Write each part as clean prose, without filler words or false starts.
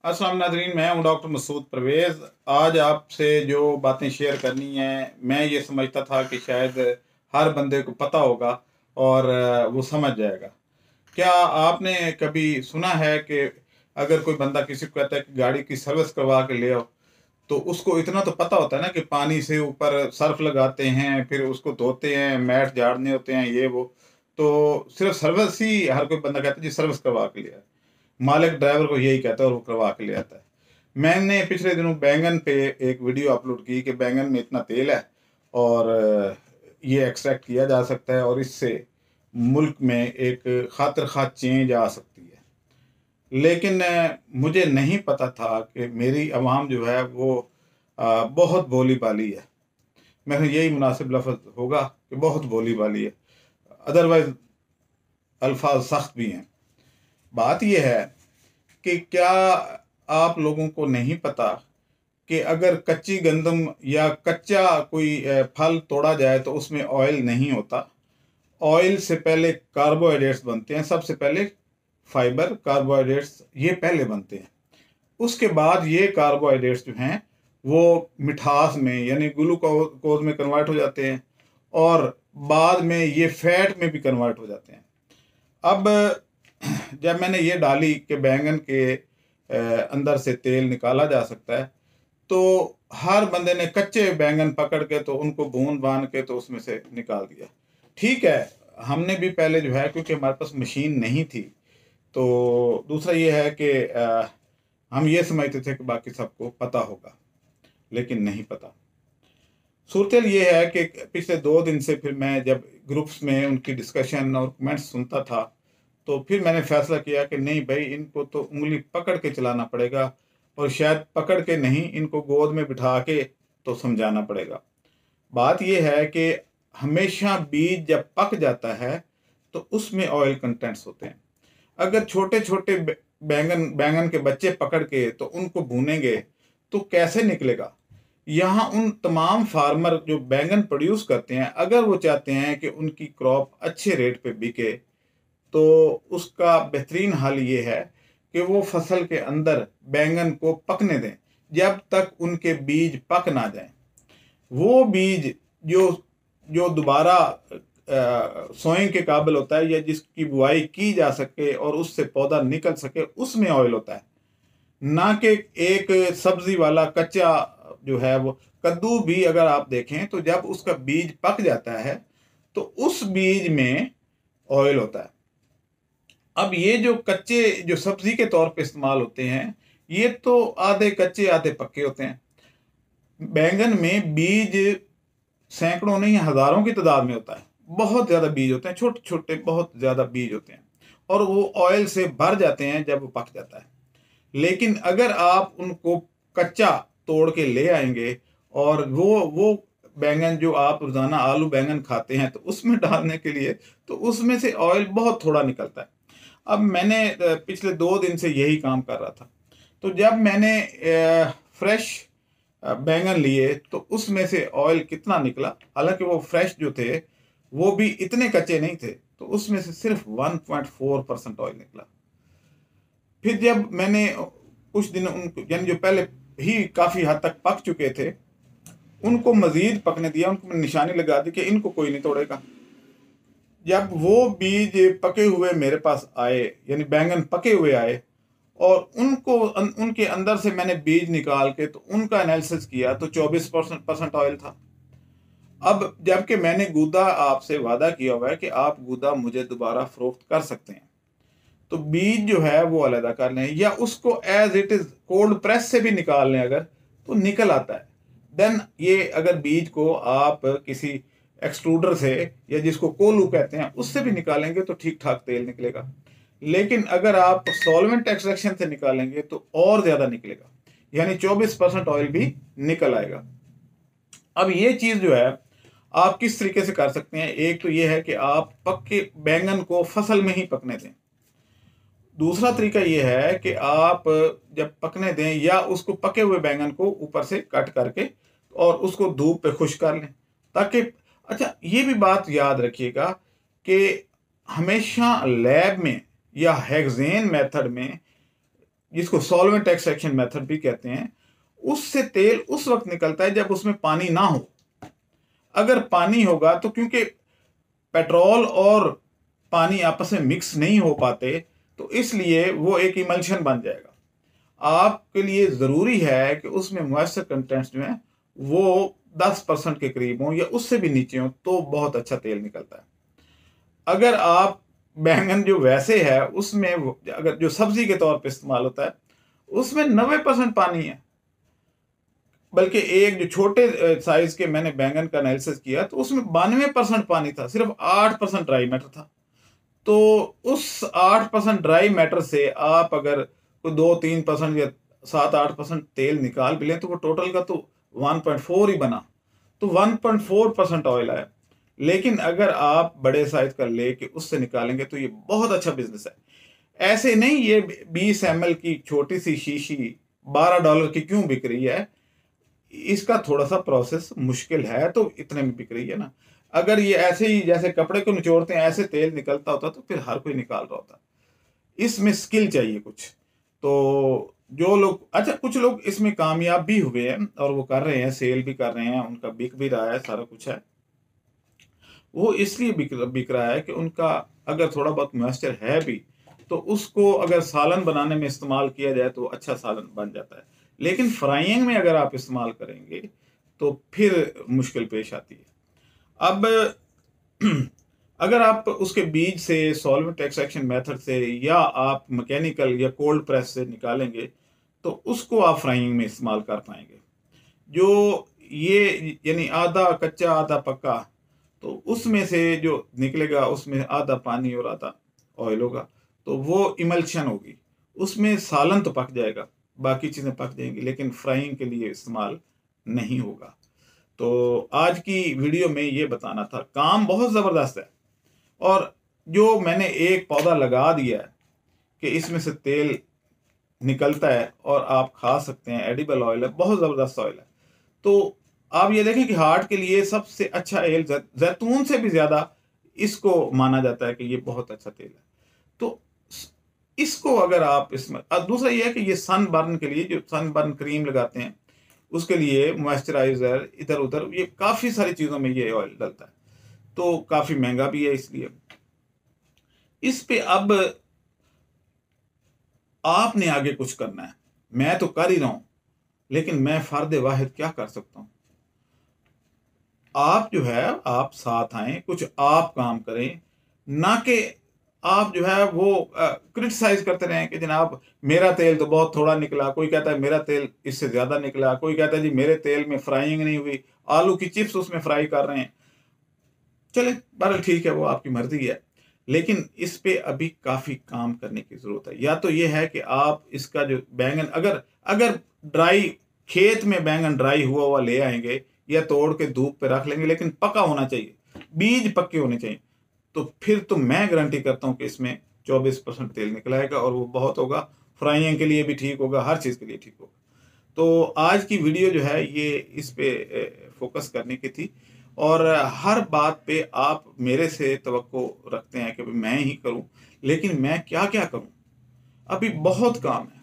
अस्सलाम नाज़रीन, मैं हूं डॉक्टर मसूद परवेज़। आज आपसे जो बातें शेयर करनी हैं, मैं ये समझता था कि शायद हर बंदे को पता होगा और वो समझ जाएगा। क्या आपने कभी सुना है कि अगर कोई बंदा किसी को कहता है कि गाड़ी की सर्विस करवा के ले आओ, तो उसको इतना तो पता होता है ना कि पानी से ऊपर सर्फ लगाते हैं, फिर उसको धोते हैं, मैट झाड़ने होते हैं, ये वो। तो सिर्फ सर्विस ही हर कोई बंदा कहता है जी सर्विस करवा के ले आए। मालिक ड्राइवर को यही कहता है और वो करवा के ले आता है। मैंने पिछले दिनों बैंगन पे एक वीडियो अपलोड की कि बैंगन में इतना तेल है और ये एक्सट्रैक्ट किया जा सकता है और इससे मुल्क में एक खातिर खा चेंज आ सकती है। लेकिन मुझे नहीं पता था कि मेरी आवाम जो है वो बहुत भोली भाली है। मैंने यही मुनासिब लफ्ज़ होगा कि बहुत भोली भाली है, अदरवाइज अल्फाज सख्त भी हैं। बात यह है कि क्या आप लोगों को नहीं पता कि अगर कच्ची गंदम या कच्चा कोई फल तोड़ा जाए तो उसमें ऑयल नहीं होता। ऑयल से पहले कार्बोहाइड्रेट्स बनते हैं। सबसे पहले फाइबर, कार्बोहाइड्रेट्स ये पहले बनते हैं। उसके बाद ये कार्बोहाइड्रेट्स जो हैं वो मिठास में यानी ग्लूकोज में कन्वर्ट हो जाते हैं और बाद में ये फैट में भी कन्वर्ट हो जाते हैं। अब जब मैंने ये डाली कि बैंगन के अंदर से तेल निकाला जा सकता है, तो हर बंदे ने कच्चे बैंगन पकड़ के तो उनको भून भान के तो उसमें से निकाल दिया। ठीक है, हमने भी पहले जो है, क्योंकि हमारे पास मशीन नहीं थी, तो दूसरा ये है कि हम ये समझते थे कि बाकी सबको पता होगा, लेकिन नहीं पता। सूरत ये है कि पिछले 2 दिन से फिर मैं जब ग्रुप्स में उनकी डिस्कशन और कमेंट्स सुनता था, तो फिर मैंने फैसला किया कि नहीं भाई, इनको तो उंगली पकड़ के चलाना पड़ेगा और शायद पकड़ के नहीं, इनको गोद में बिठा के तो समझाना पड़ेगा। बात यह है कि हमेशा बीज जब पक जाता है तो उसमें ऑयल कंटेंट्स होते हैं। अगर छोटे छोटे बैंगन बैंगन के बच्चे पकड़ के तो उनको भूनेंगे तो कैसे निकलेगा। यहाँ उन तमाम फार्मर जो बैंगन प्रोड्यूस करते हैं, अगर वो चाहते हैं कि उनकी क्रॉप अच्छे रेट पे बिके, तो उसका बेहतरीन हल ये है कि वो फसल के अंदर बैंगन को पकने दें जब तक उनके बीज पक ना जाएं। वो बीज जो जो दोबारा सोइंग के काबिल होता है या जिसकी बुआई की जा सके और उससे पौधा निकल सके, उसमें ऑयल होता है। ना कि एक सब्जी वाला कच्चा जो है वो। कद्दू भी अगर आप देखें तो जब उसका बीज पक जाता है तो उस बीज में ऑयल होता है। अब ये जो कच्चे जो सब्जी के तौर पे इस्तेमाल होते हैं, ये तो आधे कच्चे आधे पक्के होते हैं। बैंगन में बीज सैकड़ों नहीं हजारों की तादाद में होता है। बहुत ज्यादा बीज होते हैं, छोटे छोटे बहुत ज्यादा बीज होते हैं और वो ऑयल से भर जाते हैं जब वो पक जाता है। लेकिन अगर आप उनको कच्चा तोड़ के ले आएंगे और वो बैंगन जो आप रोजाना आलू बैंगन खाते हैं तो उसमें डालने के लिए, तो उसमें से ऑयल बहुत थोड़ा निकलता है। अब मैंने पिछले 2 दिन से यही काम कर रहा था, तो जब मैंने फ्रेश बैंगन लिए तो उसमें से ऑयल कितना निकला, हालांकि वो फ्रेश जो थे वो भी इतने कच्चे नहीं थे, तो उसमें से सिर्फ 1.4% ऑयल निकला। फिर जब मैंने कुछ दिन उनको यानी जो पहले ही काफ़ी हद तक पक चुके थे उनको मज़ीद पकने दिया, उनको मैंने निशानी लगा दी कि इनको कोई नहीं तोड़ेगा। जब वो बीज पके हुए मेरे पास आए, यानी बैंगन पके हुए आए और उनको उनके अंदर से मैंने बीज निकाल के तो उनका एनालिसिस किया तो 24% ऑयल था। अब जबकि मैंने गूदा आपसे वादा किया हुआ है कि आप गूदा मुझे दोबारा फरोख्त कर सकते हैं, तो बीज जो है वो अलहदा कर लें या उसको as it is cold press से भी निकाल लें अगर, तो निकल आता है। देन ये अगर बीज को आप किसी एक्सट्रूडर से या जिसको कोलू कहते हैं उससे भी निकालेंगे तो ठीक ठाक तेल निकलेगा। लेकिन अगर आप सॉल्वेंट एक्सट्रैक्शन से निकालेंगे तो और ज्यादा निकलेगा, यानी 24% ऑयल भी निकल आएगा। अब ये चीज जो है आप किस तरीके से कर सकते हैं, एक तो ये है कि आप पक्के बैंगन को फसल में ही पकने दें। दूसरा तरीका यह है कि आप जब पकने दें या उसको पके हुए बैंगन को ऊपर से कट करके और उसको धूप पे खुश कर लें, ताकि अच्छा ये भी बात याद रखिएगा कि हमेशा लैब में या हेक्सेन मेथड में जिसको सॉल्वेंट एक्सट्रैक्शन मेथड भी कहते हैं, उससे तेल उस वक्त निकलता है जब उसमें पानी ना हो। अगर पानी होगा तो क्योंकि पेट्रोल और पानी आपस में मिक्स नहीं हो पाते, तो इसलिए वो एक इमल्शन बन जाएगा। आपके लिए ज़रूरी है कि उसमें मॉइस्चर कंटेंट्स जो है वो 10% के करीब हों या उससे भी नीचे हों, तो बहुत अच्छा तेल निकलता है। अगर आप बैंगन जो वैसे है उसमें अगर जो सब्जी के तौर पे इस्तेमाल होता है उसमें 90% पानी है, बल्कि एक जो छोटे साइज के मैंने बैंगन का एनालिसिस किया तो उसमें 92% पानी था, सिर्फ 8% ड्राई मैटर था। तो उस 8% ड्राई मैटर से आप अगर कोई 2-3% या 7-8% तेल निकाल भी लें तो वो टोटल का तो 1.4 ही बना, तो 1.4% ऑयल आया। लेकिन अगर आप बड़े साइज का लेके उससे निकालेंगे तो ये बहुत अच्छा बिजनेस है। ऐसे नहीं ये 20 ml की छोटी सी शीशी $12 की क्यों बिक रही है, इसका थोड़ा सा प्रोसेस मुश्किल है तो इतने में बिक रही है ना। अगर ये ऐसे ही जैसे कपड़े को निचोड़ते हैं ऐसे तेल निकलता होता तो फिर हर कोई निकाल रहा होता। इसमें स्किल चाहिए कुछ। तो जो लोग, अच्छा कुछ लोग इसमें कामयाब भी हुए हैं और वो कर रहे हैं, सेल भी कर रहे हैं, उनका बिक भी रहा है, सारा कुछ है। वो इसलिए बिक रहा है कि उनका अगर थोड़ा बहुत मॉइस्चर है भी तो उसको अगर सालन बनाने में इस्तेमाल किया जाए तो अच्छा सालन बन जाता है। लेकिन फ्राइंग में अगर आप इस्तेमाल करेंगे तो फिर मुश्किल पेश आती है। अब अगर आप उसके बीज से सॉल्वेंट एक्सट्रैक्शन मेथड से या आप मैकेनिकल या कोल्ड प्रेस से निकालेंगे तो उसको आप फ्राइंग में इस्तेमाल कर पाएंगे। जो ये यानी आधा कच्चा आधा पक्का, तो उसमें से जो निकलेगा उसमें आधा पानी और आधा ऑयल होगा, तो वो इमल्शन होगी, उसमें सालन तो पक जाएगा, बाकी चीज़ें पक जाएंगी, लेकिन फ्राइंग के लिए इस्तेमाल नहीं होगा। तो आज की वीडियो में ये बताना था, काम बहुत ज़बरदस्त है। और जो मैंने एक पौधा लगा दिया है कि इसमें से तेल निकलता है और आप खा सकते हैं, एडिबल ऑयल है, बहुत ज़बरदस्त ऑयल है। तो आप ये देखें कि हार्ट के लिए सबसे अच्छा ऑयल जैतून से भी ज़्यादा इसको माना जाता है कि ये बहुत अच्छा तेल है। तो इसको अगर आप इसमें, दूसरा ये है कि ये सन बर्न के लिए जो सन बर्न क्रीम लगाते हैं उसके लिए मॉइस्चराइजर इधर उधर ये काफ़ी सारी चीज़ों में ये ऑयल डलता है, तो काफ़ी महंगा भी है। इसलिए इस पे अब आपने आगे कुछ करना है। मैं तो कर ही रहा हूं, लेकिन मैं फर्द वाहिद क्या कर सकता हूं? आप जो है आप साथ आए, कुछ आप काम करें, ना कि आप जो है वो क्रिटिसाइज करते रहें कि जनाब मेरा तेल तो बहुत थोड़ा निकला, कोई कहता है मेरा तेल इससे ज़्यादा निकला, कोई कहता है जी मेरे तेल में फ्राइंग नहीं हुई, आलू की चिप्स उसमें फ्राई कर रहे हैं। चले बहरहाल ठीक है, वो आपकी मर्जी है, लेकिन इस पे अभी काफ़ी काम करने की ज़रूरत है। या तो ये है कि आप इसका जो बैंगन अगर अगर ड्राई खेत में बैंगन ड्राई हुआ हुआ ले आएंगे या तोड़ के धूप पे रख लेंगे, लेकिन पका होना चाहिए, बीज पक्के होने चाहिए, तो फिर तो मैं गारंटी करता हूँ कि इसमें 24% तेल निकलाएगा और वो बहुत होगा, फ्राइंग के लिए भी ठीक होगा, हर चीज़ के लिए ठीक होगा। तो आज की वीडियो जो है ये इस पे फोकस करने की थी। और हर बात पे आप मेरे से तवक्को रखते हैं कि मैं ही करूं, लेकिन मैं क्या क्या करूं? अभी बहुत काम है,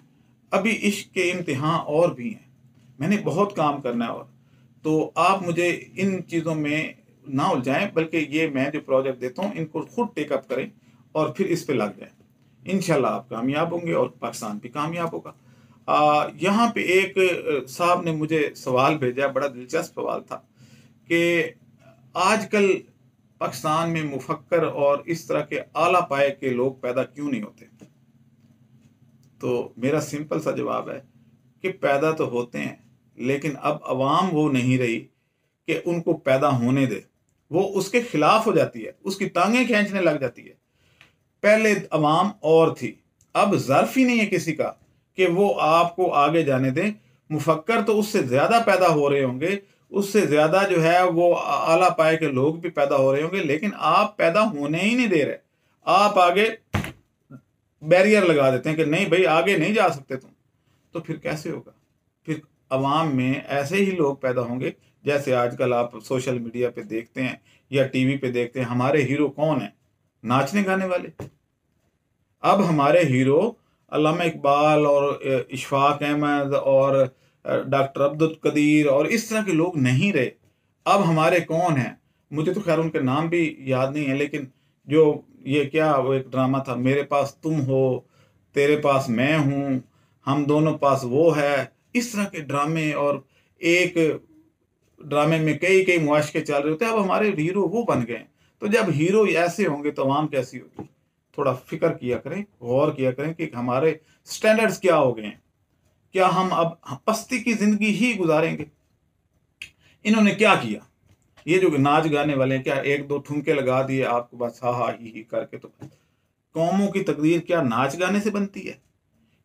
अभी इश्क के इम्तिहान और भी हैं, मैंने बहुत काम करना है। और तो आप मुझे इन चीज़ों में ना उलझाएं, बल्कि ये मैं जो प्रोजेक्ट देता हूँ इनको खुद टेकअप करें और फिर इस पे लग जाएं। इंशाल्लाह आप कामयाब होंगे और पाकिस्तान भी कामयाब होगा। यहाँ पे एक साहब ने मुझे सवाल भेजा, बड़ा दिलचस्प सवाल था कि आजकल पाकिस्तान में मुफक्कर और इस तरह के आला पाए के लोग पैदा क्यों नहीं होते? तो मेरा सिंपल सा जवाब है कि पैदा तो होते हैं, लेकिन अब अवाम वो नहीं रही कि उनको पैदा होने दे, वो उसके खिलाफ हो जाती है, उसकी टांगें खींचने लग जाती है। पहले अवाम और थी, अब ज़र्फ ही नहीं है किसी का कि वो आपको आगे जाने दें। मुफक्कर तो उससे ज़्यादा पैदा हो रहे होंगे, उससे ज़्यादा जो है वो आला पाए के लोग भी पैदा हो रहे होंगे, लेकिन आप पैदा होने ही नहीं दे रहे। आप आगे बैरियर लगा देते हैं कि नहीं भाई आगे नहीं जा सकते तुम, तो फिर कैसे होगा? फिर अवाम में ऐसे ही लोग पैदा होंगे जैसे आजकल आप सोशल मीडिया पे देखते हैं या टीवी पे देखते हैं। हमारे हीरो कौन है? नाचने गाने वाले। अब हमारे हीरो अल्लामा इकबाल और इशफाक अहमद और डॉक्टर अब्दुल कदीर और इस तरह के लोग नहीं रहे। अब हमारे कौन हैं, मुझे तो खैर उनके नाम भी याद नहीं है, लेकिन जो ये क्या वो एक ड्रामा था, मेरे पास तुम हो तेरे पास मैं हूँ, हम दोनों पास वो है, इस तरह के ड्रामे, और एक ड्रामे में कई कई मुआशके चल रहे होते हैं। अब हमारे हीरो वो बन गए हैं। तो जब हीरो ऐसे होंगे तो आवाम कैसी होगी? थोड़ा फिक्र किया करें, गौर किया करें कि हमारे स्टैंडर्ड्स क्या हो गए हैं। क्या हम अब पस्ती की जिंदगी ही गुजारेंगे? इन्होंने क्या किया? ये जो नाच गाने वाले हैं, क्या एक दो ठुमके लगा दिए आपको बस हा हा ही करके? तो कौमों की तकदीर क्या नाच गाने से बनती है?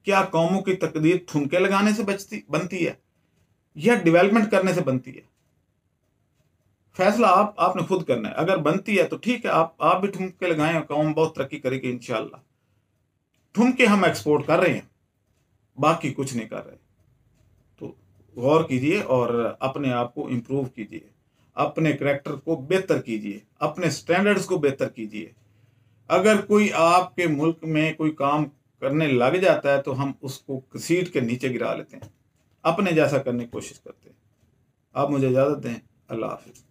क्या कौमों की तकदीर ठुमके लगाने से बनती है, या डेवलपमेंट करने से बनती है? फैसला आपने खुद करना है। अगर बनती है तो ठीक है, आप भी ठुमके लगाएं, कौम बहुत तरक्की करेगी इंशाल्लाह। ठुमके हम एक्सपोर्ट कर रहे हैं, बाकी कुछ नहीं कर रहे। तो गौर कीजिए और अपने आप को इम्प्रूव कीजिए, अपने करेक्टर को बेहतर कीजिए, अपने स्टैंडर्ड्स को बेहतर कीजिए। अगर कोई आपके मुल्क में कोई काम करने लग जाता है तो हम उसको घसीट के नीचे गिरा लेते हैं, अपने जैसा करने की कोशिश करते हैं। आप मुझे इजाज़त दें। अल्लाह हाफिज़।